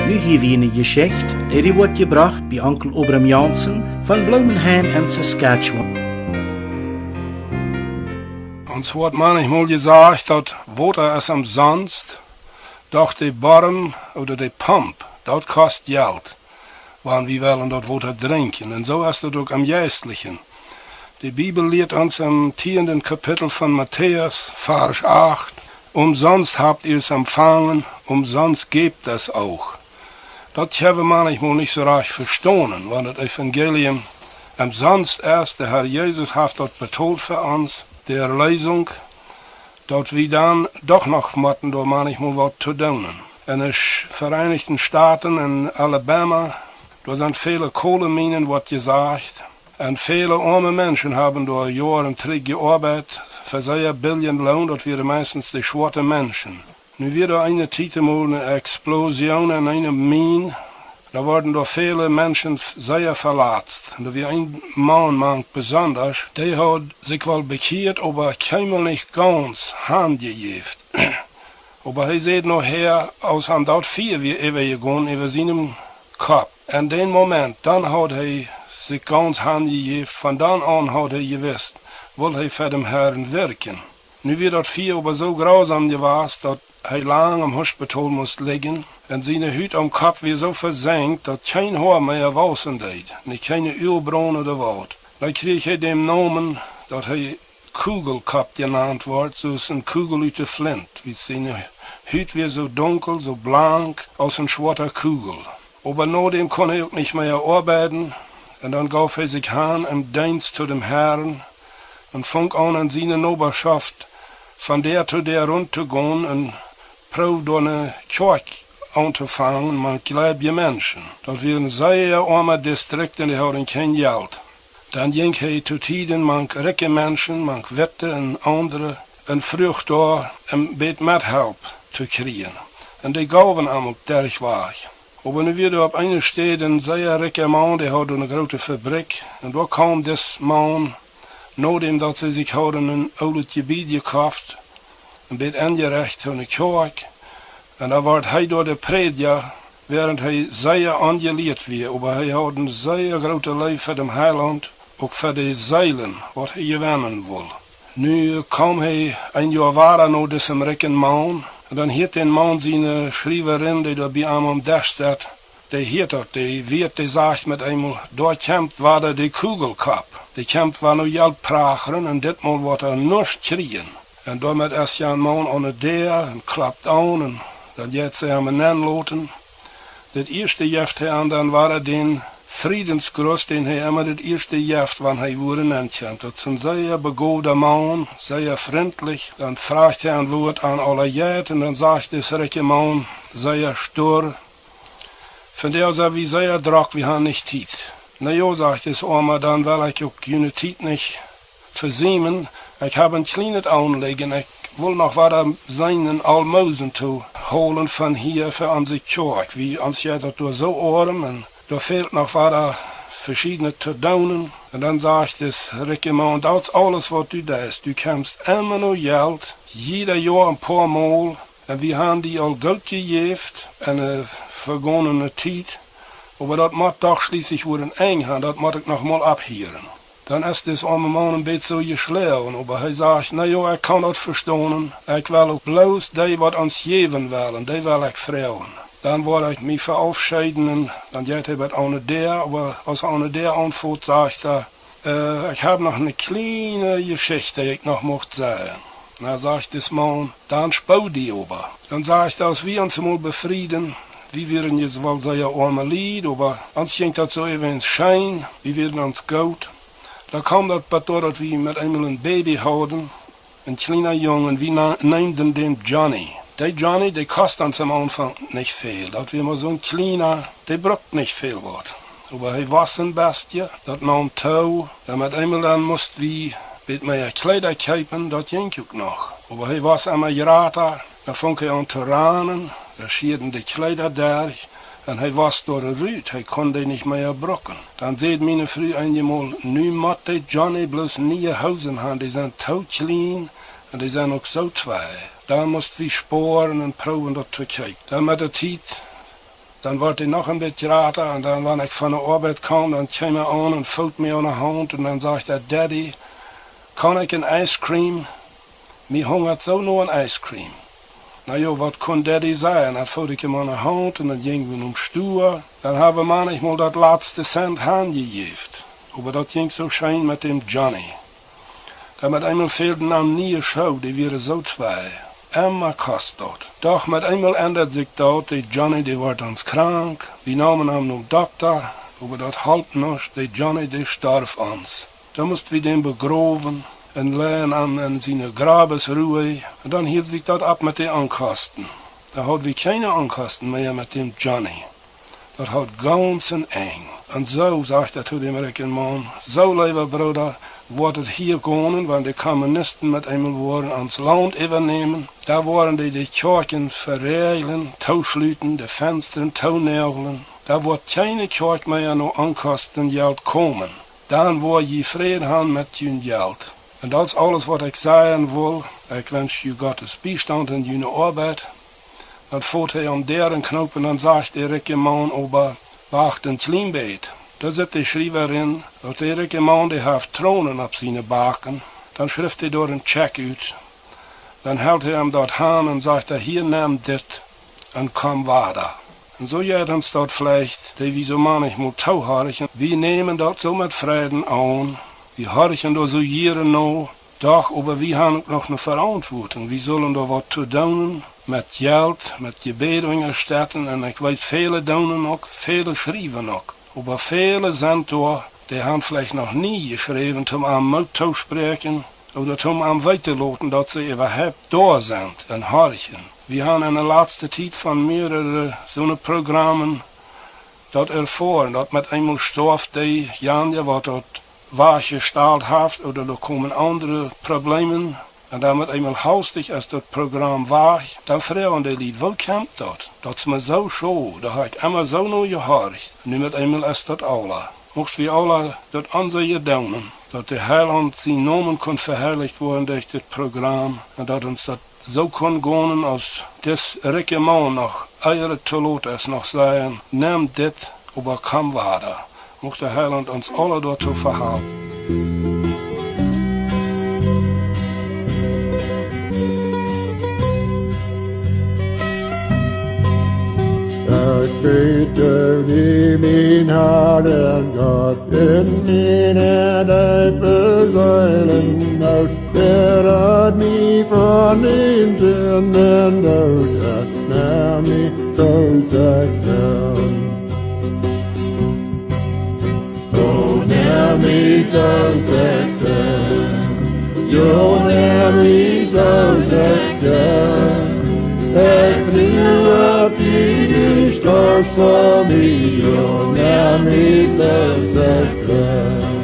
Nu hier weer een Geschichte, die wordt gebracht bij Onkel Obram Jansen van Bloemenheim in Saskatchewan. Uns wordt manchmal gesagt, dat Water ist umsonst, doch die Barm oder die Pump, dat kost Geld, wann wir wollen dat Water trinken. Und so ist es auch am Geistlichen. Die Bibel lehrt uns im 10. Kapitel von Matthäus, Vers 8, umsonst habt ihr es empfangen, umsonst gebt es auch. Das haben wir manchmal nicht so recht verstanden, weil das Evangelium umsonst ist, der Herr Jesus hat das betont für uns, die Erlösung, dass wir dann doch noch müssen, da manchmal was zu tun. In den Vereinigten Staaten, in Alabama, da sind viele Kohleminen, wird gesagt, und viele arme Menschen haben da Jahre gearbeitet, für sehr billigen Lohn, das wären meistens die schwarzen Menschen. Nu wird da eine Zeit mal eine Explosion in einer Mine, da wurden da viele Menschen sehr verletzt. Da wie ein Mann besonders, der hat sich wohl bekehrt, aber keinmal nicht ganz handgegeben. Aber er sieht noch her, aus haben dort 4 wie gegangen, über seinem Kopf. In dem Moment, dann hat er sich ganz handgegeben, von dann an hat er gewusst, will er für den Herrn wirken. Nu wird das 4 aber so grausam gewesen, dass er lang im Hospital muss liegen und seine Hüt am Kopf wie so versenkt, dass kein Haar mehr wachsen deed, nicht keine Ölbraun oder was. Da krieg er den Namen, dass er Kugelkopf genannt wird, so ist ein Kugel aus der Flint, wie seine Hüt wie so dunkel, so blank, aus einer schwarzen Kugel. Aber nur dem kann er auch nicht mehr arbeiten und dann gab er sich an im Dienst zu dem Herrn und fing an seine Nachbarschaft von der zu der runterzugehen und probiert eine Kirche anzufangen, man gläubige Menschen. Das waren sehr arme Distrikte, die haben kein Geld. Dann ging er zu Tiden, man reiche Menschen, man Wette und andere, und Frucht da, um bet Mithelp zu kriegen. Und die gaben einmal derch war. Aber nu wird auf einer Stelle ein sehr reicher Mann, der hat eine große Fabrik, und da kam das Mann, nachdem dass sie sich hadden ein oudes Gebiet gekauft, ein bisschen angerecht zu einer Kirche. Und da war er door der Prediger, während er sehr angelehrt war, aber er hat ein sehr großes Liebe für den Heiland, auch für die Seelen, was er gewinnen will. Nu kam er ein Jahr weiter nach diesem reichen Mann, und dann hielt den Mann seine Schreiberin, die da bei ihm am Tisch steht, die hielt das, die sagt mit einmal, dort kämpft war der die Kugelkopf. Die kämpft war nur Geld prachen und ditmal wird er nichts kriegen. Und damit ist ja ein Mann ohne der und klappt an und dann jetzt er am Nennloten. Das erste Jaft und dann war er den Friedensgruß, den er immer das erste Jaft, wann er wurde nennt. Das ist ein sehr begabter Mann, sehr freundlich. Dann fragt er ein Wort an alle Jät und dann sagt das reiche Mann, sehr stur. Von der sagt, wie sehr Druck, wir haben nicht Zeit. Na ja, sagt das Oma, dann will ich auch keine Zeit nicht versäumen. Ich habe ein kleines Anliegen, ich will noch weiter seinen Almosen zu holen von hier für unsere Kirche. Wie uns ja das so arm und da fehlt noch weiter verschiedene zu tun. Und dann sagt das reiche Mann, das ist alles, was du tust. Du kommst immer noch Geld, jeder Jahr ein paar Mal. Und wir haben die all gut gegeben, eine vergangene Zeit. Aber das muss doch schließlich worden eng haben, das muss ich noch mal abhören. Dann ist das arme Mann ein bisschen so geschlagen, aber er sagt, na ja, ich kann das verstehen. Ich will auch bloß die, was uns geben wollen, die will ich fragen. Dann wollte ich mich verabschieden und dann geht er mit einer der, aber als einer der antwortet, sagt er, ich habe noch eine kleine Geschichte, die ich noch möchte sagen. Dann sagt das Mann, dann spau die aber. Dann sagt er, als wir uns mal befrieden, wir werden jetzt wohl sehr arme Lied, aber uns ging das so eben schein, wir werden uns gut. Da kam das Pator, dass wir mit einmal ein Baby hatten, ein kleiner Junge, wir nannten den Johnny. Der Johnny, der kostet uns am Anfang nicht viel. Das wir mal so ein kleiner, der braucht nicht viel Wort. Aber er war ein Bestie, das nahm Tau, damit einmal dann mussten wir mit mehr Kleider kaufen, das ging auch noch. Aber er war einmal geraten, da fing er an zu ranen, da schieden die Kleider durch, und er war durch den Rüt, er konnte nicht mehr brocken. Dann sieht meine Frau einmal, nu muss der Johnny bloß nie Hausen haben, die sind tauklein und die sind auch so zwei. Da mussten wir sporen und proben, das zu kaufen. Dann mit der Zeit, Dann wordt hij nog een beetje rater en dan wanneer ik van de arbeid kwam, dan kwam hij aan en voelt me aan de hand en dan zegt hij, Daddy, kan ik een ijscream? Mij hongert zo naar een ijscream. Nou ja, wat kon Daddy zijn? Dan voelde ik hem aan de hand en dan gingen we om stoer. Dan hebben we manchmal dat laatste cent aangegeven. Maar dat ging zo schijn met dem Johnny. Dan met eenmaal fehlten aan nieuwe show, die waren zo twee. Immer kost dat. Doch met eenmaal ändert zich dat, die Johnny die wordt ons krank. We namen hem naar dokter, maar dat helpt nog, die Johnny die starf ons. Dan moesten we den begraven en leggen hem in zijn grabesruhe. En dan hield zich dat op met de aankosten. Dan hadden we keine aankosten meer met dem Johnny. Dat had ganz en eng. En zo, zegt hij tot de rijke man, zo lieber broeder, wordt het hier gaan, want de communisten met eenmaal worden ons land overnemen. Daar worden de kerken verreilen, toesluiten, de vensteren toenagelen. Daar wordt geen kerk meer naar aankosten geld komen. Dan word je vrede hebben met je geld. En dat is alles wat ik zeggen wil. Ik wens je Gottes bijstand in je arbeid. Dan voert hij om deren knop en dan zegt de rijke man over, wacht een klein beetje. Daar zit de schrijver in, dat de rijke man die heeft tronen op zijn baken. Dan schrijft hij door een check uit. Dan houdt hij hem dat aan en zegt hij, hier neem dit en kom verder. En zo jij dan staat vielleicht, die wie zo manchmal touwharrigen, wir nemen dat zo met vreden aan. Wir harrigen da so jaren nou, doch, aber wir haben noch eine Verantwortung. Wir sollen da was zu doen, met geld, met gebedingen starten. En ik weet, vele doen ook, vele schrijven ook. Aber viele sind da, die haben vielleicht noch nie geschrieben, um am Mut zu sprechen oder um am weiterlaten, dass sie überhaupt da sind und horchen. Wir haben in der letzten Zeit von mehreren so eine Programmen dat erfahren, dat met einmal starf die Janja, wat dat waargesteld heeft, oder da kommen andere Probleme. En dan met eenmaal haustig als dat programma war, dan vragen die Lied, wat komt dat? Dat is me zo schoon, daar heb ik immer zo naar gehoord. Nu met eenmaal als dat alle. Mochten we alle dat aanzien doen, dat de Heiland zijn namen kon verherrlicht worden door dit programma. En dat ons dat zo kon gaan als des rijke man nog eieren te laten is nog zeggen, neem dit, maar kom verder. Mocht de Heiland ons alle daartoe verhelpen. Ik weet wie mijn Herren God in mijn tijd bezuilen houdt. Had me van een zin en dood, dat naar me zo zijn. Oh, naar me zo zijn. Jo, naar me zo zijn. Ik trouw op die stars van mij, jo, naar me zo zijn.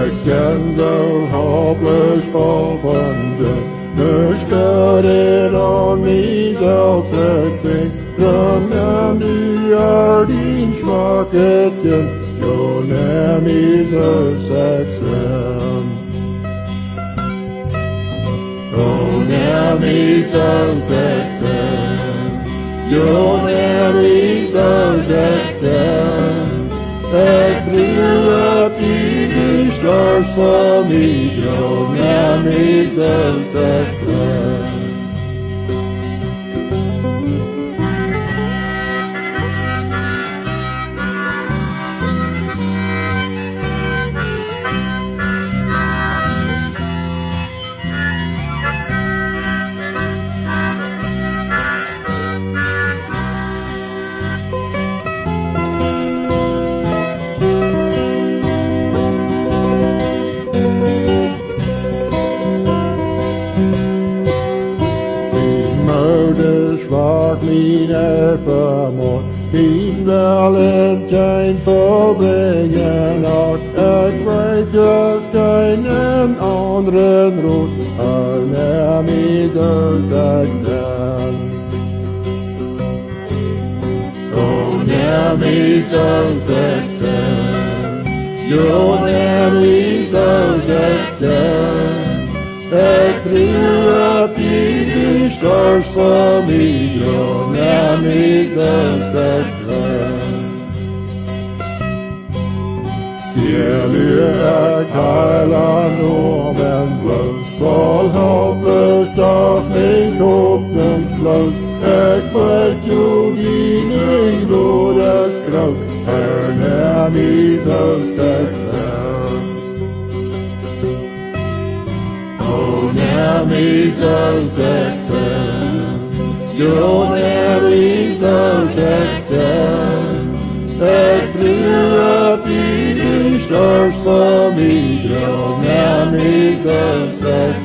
Ik ben zo hopeloos vol van zin, nu staat het aan mijzelf, ik denk, dan neem die uit die zwakheden, jo, neem me zo zijn. Oh, neem me zo zijn, jo, neem me zo zijn. Ik trouw op die stars van mij, jo, neem me zo zijn. Wacht mijn evermore, die Valentijn volbrengen had. Ik weet zelfs keinen anderen Rot, als er mij zo zijn. Oh, neem me zo zijn, jo, neem me zo zijn. Ik trouw op die stars for me, your name is success. Heliga Heiland om en blød, Val hoppes dag min åpnen flød, jeg kvært jo din blodes grød, her nærm i success. Oh, nærm i success, your name is success. Jeg tror at stars for me, your name is success.